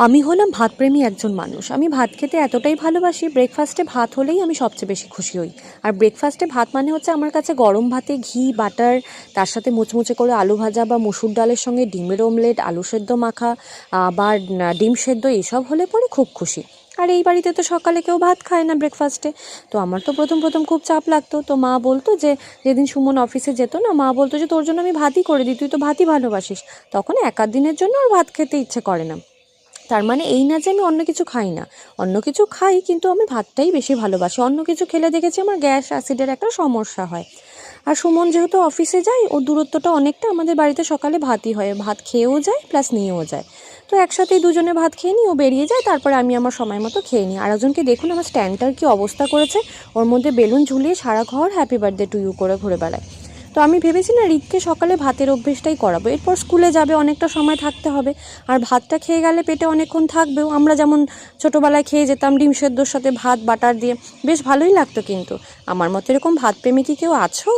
আমি হলাম ভাতপ্রেমী একজন মানুষ। আমি ভাত খেতে এতটাই ভালোবাসি, ব্রেকফাস্টে ভাত হলেই আমি সবচেয়ে বেশি খুশি হই। আর ব্রেকফাস্টে ভাত মানে হচ্ছে আমার কাছে গরম ভাতে ঘি, বাটার, তার সাথে মুচমুচে করে আলু ভাজা বা মসুর ডালের সঙ্গে ডিমের অমলেট, আলু সেদ্ধ মাখা বা ডিম সেদ্ধ এইসব হলে পরে খুব খুশি। আর এই বাড়িতে তো সকালে কেউ ভাত খায় না ব্রেকফাস্টে। তো আমার তো প্রথম প্রথম খুব চাপ লাগতো। তো মা বলতো যে, যেদিন সুমন অফিসে যেত না, মা বলতো যে তোর জন্য আমি ভাতই করে দিই, তুই তো ভাতই ভালোবাসিস। তখন এক আধ দিনের জন্য আর ভাত খেতে ইচ্ছে করে না। তার মানে এই না যে আমি অন্য কিছু খাই না, অন্য কিছু খাই, কিন্তু আমি ভাতটাই বেশি ভালোবাসি। অন্য কিছু খেলে দেখেছি আমার গ্যাস অ্যাসিডের একটা সমস্যা হয়। আর সুমন যেহেতু অফিসে যায়, ওর দূরত্বটা অনেকটা, আমাদের বাড়িতে সকালে ভাতই হয়, ভাত খেয়েও যায় প্লাস নিয়েও যায়। তো একসাথেই দুজনে ভাত খেয়ে নিই, ও বেরিয়ে যায়, তারপরে আমি আমার সময় মতো খেয়ে নিই। আর একজনকে দেখুন আমার স্ট্যান্ডটার কী অবস্থা করেছে, ওর মধ্যে বেলুন ঝুলিয়ে সারা ঘর হ্যাপি বার্থডে টু ইউ করে ঘুরে বেড়ায়। তো আমি ভেবেছি না, রিতকে সকালে ভাতের অভ্যেসটাই করাবো। এরপর স্কুলে যাবে, অনেকটা সময় থাকতে হবে। আর ভাতটা খেয়ে গেলে পেটে অনেকক্ষণ থাকবেও। আমরা যেমন ছোটোবেলায় খেয়ে যেতাম ডিম সেদ্ধর সাথে ভাত বাটার দিয়ে, বেশ ভালোই লাগতো। কিন্তু আমার মতো এরকম ভাতপ্রেমী কি কেউ আছো?